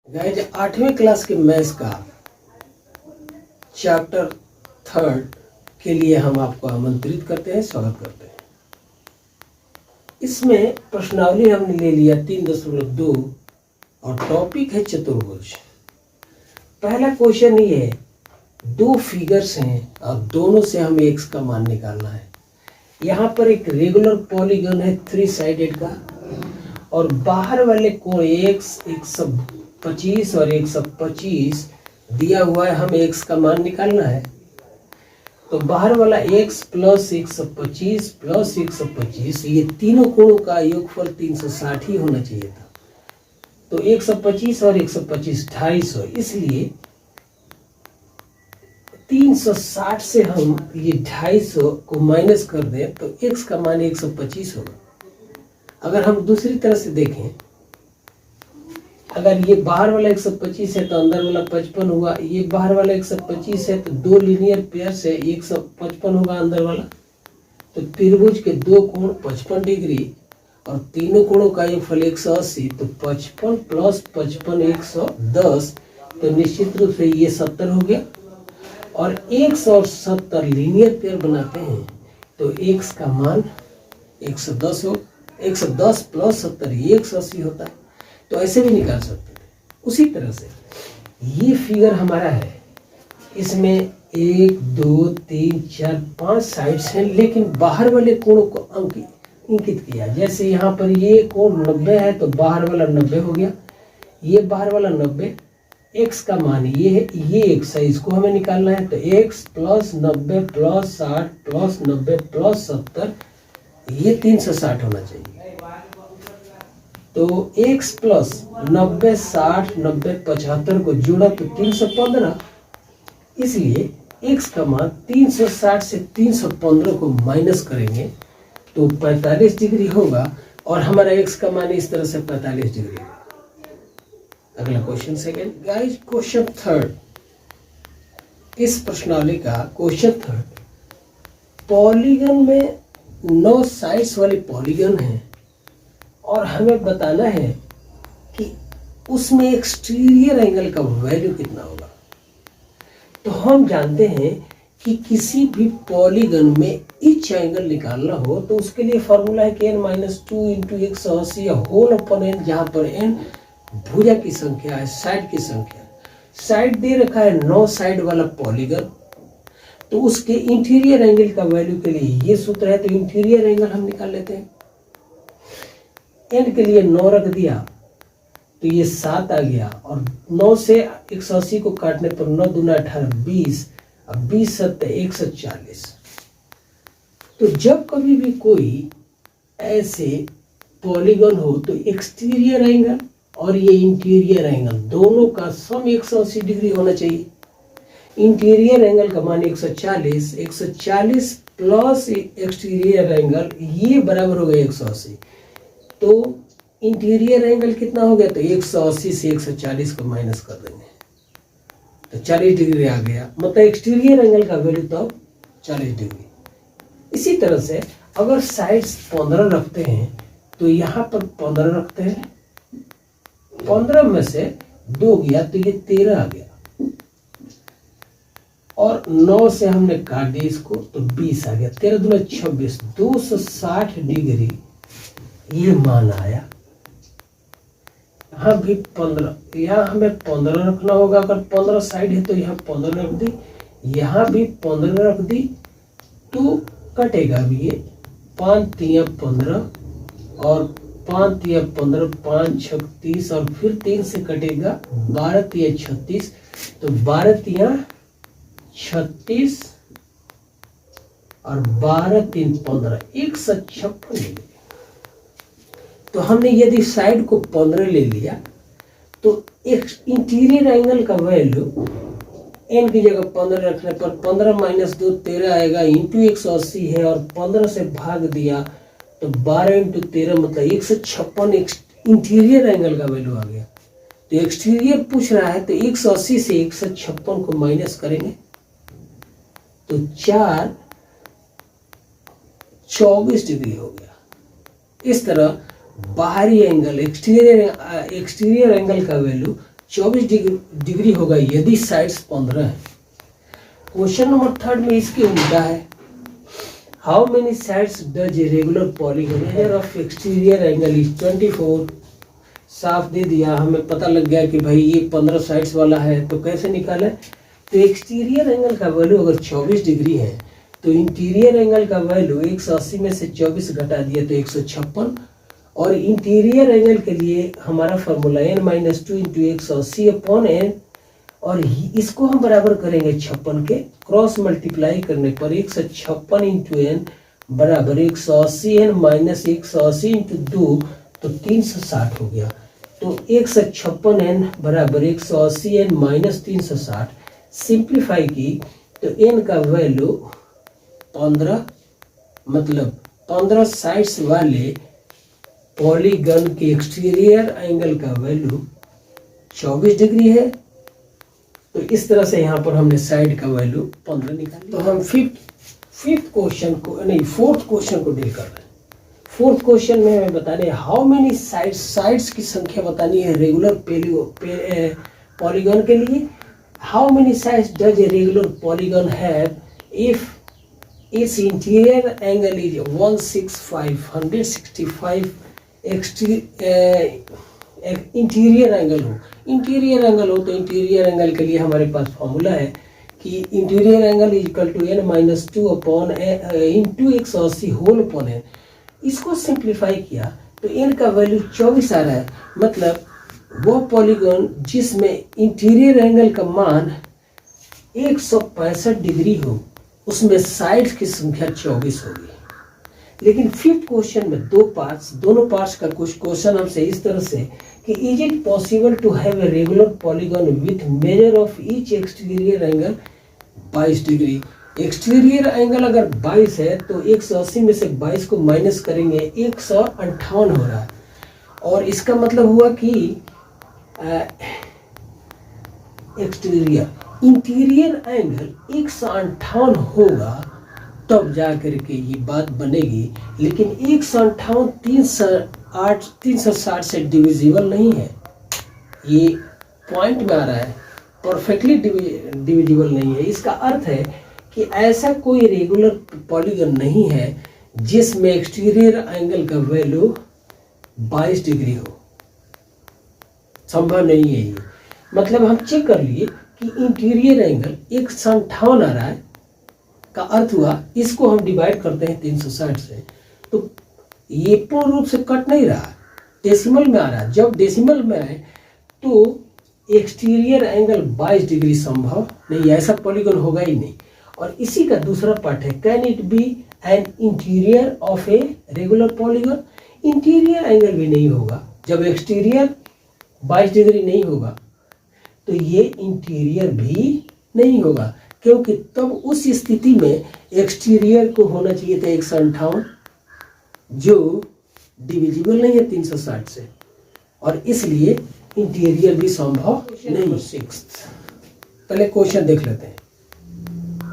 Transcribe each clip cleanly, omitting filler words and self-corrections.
Guys 8वीं class के maths का चैप्टर 3 के लिए हम आपको आमंत्रित करते हैं, स्वागत करते हैं। इसमें प्रश्नावली हमने ले लिया 3.2 और टॉपिक है चतुर्भुज। पहला क्वेश्चन ये है, दो फिगर्स हैं और दोनों से हमें एक्स का मान निकालना है। यहाँ पर एक रेगुलर पॉलीगन है 3 साइडेड का और बाहर वाले कोण एक्स 125 और 125 दिया हुआ है, हमें एक्स का मान निकालना है। तो बाहर वाला x प्लस 125 प्लस 125 ये तीनों कोणों का योगफल 360 ही होना चाहिए था। तो 125 और 125 250, इसलिए 360 से हम ये 250 को माइनस कर दें तो x का मान 125 होगा। अगर हम दूसरी तरह से देखें, अगर ये बाहर वाला 125 है तो अंदर वाला 55 होगा, ये बाहर वाला 125 है तो दो लीनियर पेयर से 155 होगा अंदर वाला। तो त्रिभुज के दो कोण 55 डिग्री और तीनों कोणों का योगफल 180, तो 55 प्लस 55 110, तो निश्चित रूप से ये 70 हो गया। और 170 लीनियर पेयर बनाते हैं तो x का मान 110 हो, 110 प्लस 70 ये 180 होता है। तो ऐसे भी निकाल सकते हैं। उसी तरह से ये फिगर हमारा है, इसमें 1 2 3 4 5 साइड्स हैं, लेकिन बाहर वाले कोणों को अंकित किया। जैसे यहाँ पर ये कोण 90 है तो बाहर वाला 90 हो गया, ये बाहर वाला 90, x का मान ये है, ये x है, इसको हमें निकालना है। तो x plus 90 plus 60 plus 90 plus 70 ये 360 होना चाहिए। तो x प्लस 90 60 90 75 को जोड़ा तो 315, इसलिए x का मान 360 से 315 को माइनस करेंगे तो 45 डिग्री होगा और हमारा x का मान इस तरह से 45 डिग्री होगा। अगला क्वेश्चन सेकंड, गाइस क्वेश्चन 3, इस प्रश्नावली का क्वेश्चन 3, पॉलीगन में 9 साइड्स वाली पॉलीगन है और हमें बताना है कि उसमें एक्सटीरियर एंगल का वैल्यू कितना होगा। तो हम जानते हैं कि किसी भी पॉलीगन में ईच एंगल निकालना हो तो उसके लिए फॉर्मूला है कि n-2 × 180 या होल अपॉन n, जहाँ पर n भुजा की संख्या है, साइड की संख्या। साइड दे रखा है 9 साइड वाला पॉलीगन, तो उसके इंटीरियर एंगल का वैल्यू के लिए ये सूत्र है। तो इंटीरियर एंगल हम निकाल लेते हैं। n के लिए 9 रख दिया तो ये 7 आ गया और 9 से 180 को काटने पर 9 दूना 18 20, अब 20 7 140। तो जब कभी भी कोई ऐसे पॉलीगन हो तो एक्सटीरियर एंगल और ये इंटीरियर एंगल दोनों का सम 180 डिग्री होना चाहिए। इंटीरियर एंगल का मान 140, 140 प्लस एक्सटीरियर एंगल ये बराबर हो गया 180। तो इंटीरियर एंगल कितना हो गया, तो 180 से 140 को माइनस कर देंगे तो 40 डिग्री आ गया, मतलब एक्सटीरियर एंगल का वैल्यू तो 40 डिग्री। इसी तरह से अगर साइड्स 15 रखते हैं तो यहाँ पर 15 रखते हैं, 15 में से 2 गया तो ये 13 आ गया और 9 से हमने काट दिया इसको तो 20 आ गया, 13 दूना 26, 260 डिग्री ये मान आया। यहाँ भी 15, यहाँ हमें 15 रखना होगा। अगर 15 साइड है तो यहाँ 15 रख दी, यहाँ भी 15 रख दी तो कटेगा भी ये 5 3 15 और 5 3 15, 5 6 30 और फिर 3 से कटेगा 12 3 36, तो 12 3 36 और 12 3 15, 156 डिग्री। तो हमने यदि साइड को 15 ले लिया तो एक इंटीरियर एंगल का वैल्यू n की जगह 15 रखने पर 15 माइनस 2 13 आएगा, इंटू 180 है और 15 से भाग दिया तो 12 इंटू 13 मतलब 156 इंटीरियर एंगल का वैल्यू आ गया। तो एक्सटीरियर पूछ रहा है तो 180 से 156 को माइनस करेंगे तो 4 24 डिग्री हो गया। इस तरह बाहरी एंगल एक्सटीरियर एंगल का वैल्यू 24 डिग्री होगा यदि साइड्स 15 है। क्वेश्चन नंबर 3 में इसके उल्टा है। How many sides does a regular polygon area of exterior angle is 24। साफ दे दिया, हमें पता लग गया कि भाई ये 15 साइड्स वाला है। तो कैसे निकालें? तो एक्सटीरियर एंगल का वैल्यू अगर 24 डिग्री है तो इंटीरियर एंगल का वैल्यू 180 में से 24 घटा दिया तो 156। और इंटीरियर एंगल के लिए हमारा formula n-2 into 180 upon n, और इसको हम बराबर करेंगे 56 के। क्रॉस मल्टीप्लाई करने पर 156 इंटू एन बराबर 180 n माइनस 180 इंटू 2 तो 360 हो गया। तो 156 n बराबर 180 n माइनस 360 सिंप्लीफाई की तो n का वैल्यू 15, मतलब 15 साइड्स वाले पॉलीगन के एक्सटीरियर एंगल का वैल्यू 24 डिग्री है। तो इस तरह से यहाँ पर हमने साइड का वैल्यू 15 निकाला। तो हम फोर्थ क्वेश्चन को डील कर रहे हैं। फोर्थ क्वेश्चन में हमें बताने हैं हाउ मेनी साइड्स की संख्या बतानी है रेगुलर पॉलीगन के लिए। How many sides does a regular polygon have if it's interior angle is 165 interior angle हो। इंटीरियर एंगल हो तो इंटीरियर एंगल के लिए हमारे पास फॉर्मूला है कि interior angle is equal to n-2 upon into 180 whole upon n। इसको simplify किया तो n का वैल्यू 24 आ रहा है। मतलब वो पॉलीगन जिसमें इंटीरियर एंगल का मान 165 डिग्री हो उसमें साइड्स की संख्या 24 होगी। लेकिन फिफ्थ क्वेश्चन में दोनों पार्ट्स का कुछ क्वेश्चन हमसे इस तरह से कि is it possible to have a regular polygon with measure of each exterior angle 22 degree. Exterior angle अगर 22 है तो 180 में से 22 को माइनस करेंगे 158 हो रहा है। और इसका मतलब हुआ कि इंटीरियर एंगल 158 होगा तब जा करके ये बात बनेगी। लेकिन 158 360 से डिविजिबल नहीं है, ये पॉइंट में आ रहा है, परफेक्टली डिविजिबल नहीं है। इसका अर्थ है कि ऐसा कोई रेगुलर पॉलीगन नहीं है जिसमें एक्सटीरियर एंगल का वैल्यू 22 डिग्री हो, संभव नहीं है ये। मतलब हम चेक कर लिए कि इंटीरियर एंगल 158 आ रहा है, का अर्थ हुआ इसको हम डिवाइड करते हैं 360 से तो ये पूर्ण रूप से कट नहीं रहा, डेसिमल में आ रहा है। जब डेसिमल में आए तो एक्सटीरियर एंगल 22 डिग्री संभव नहीं, ऐसा पॉलीगन होगा ही नहीं। और इसी का दूसरा पार्ट है can it be an interior of a regular polygon. Interior angle भी नहीं होगा, जब एक्सटीरियर 22 डिग्री नहीं होगा तो ये इंटीरियर भी नहीं होगा, क्योंकि तब उस स्थिति में एक्सटीरियर को होना चाहिए था 158 जो डिविजिबल नहीं है 360 से, और इसलिए इंटीरियर भी संभव नहीं। सिक्स्थ पहले क्वेश्चन देख लेते हैं।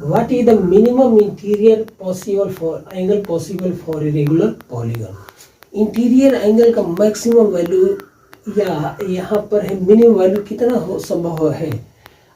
What is the minimum interior possible for angle possible for a regular polygon. Interior angle का मैक्सिमम वैल्यू या यहाँ पर है मिनिमम वैल्यू कितना हो संभव है।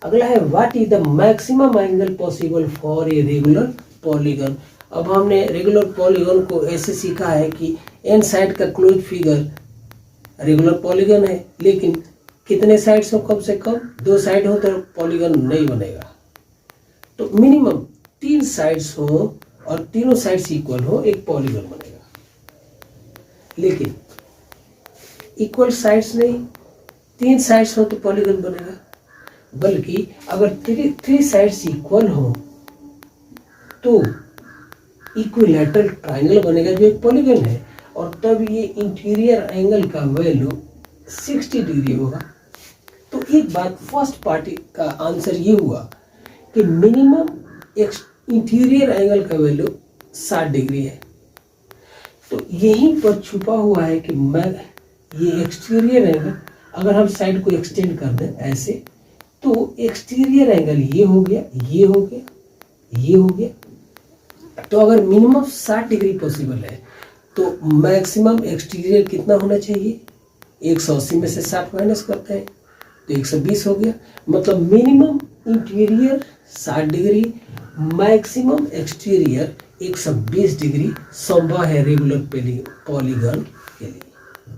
अगला है what is the maximum angle possible for a regular polygon. अब हमने रेगुलर पॉलीगन को ऐसे सीखा है कि एन साइड का क्लोज फिगर रेगुलर पॉलीगन है, लेकिन कितने साइड्स हो, कम से कम 2 साइड हो तो पॉलीगन नहीं बनेगा। तो मिनिमम 3 साइड्स हो और तीनों साइड्स इक्वल हो एक पॉलीगन बनेगा। लेकिन इक्वल साइड्स नहीं, 3 साइड्स हो तो पॉलीगन बनेगा, बल्कि अगर 3 साइड्स इक्वल हो तो इक्विलैटरल ट्रायंगल बनेगा जो एक पॉलीगन है, और तब ये इंटीरियर एंगल का वैल्यू 60 डिग्री होगा। तो एक बात फर्स्ट पार्ट का आंसर ये हुआ कि मिनिमम इंटीरियर एंगल का वैल्यू 60 डिग्री है। तो यहीं पर छुपा हुआ है कि मैं ये एक्सटीरियर एंगल अगर हम साइड को एक्सटेंड कर दें ऐसे तो एक्सटीरियर एंगल ये हो गया, ये हो गया, ये हो गया। तो अगर मिनिमम 60 डिग्री पॉसिबल है तो मैक्सिमम एक्सटीरियर कितना होना चाहिए, 180 में से 60 माइनस करते हैं तो 120 हो गया। मतलब minimum interior 60 degree, maximum exterior 120 degree संभव है रेगुलर पॉलीगन के लिए।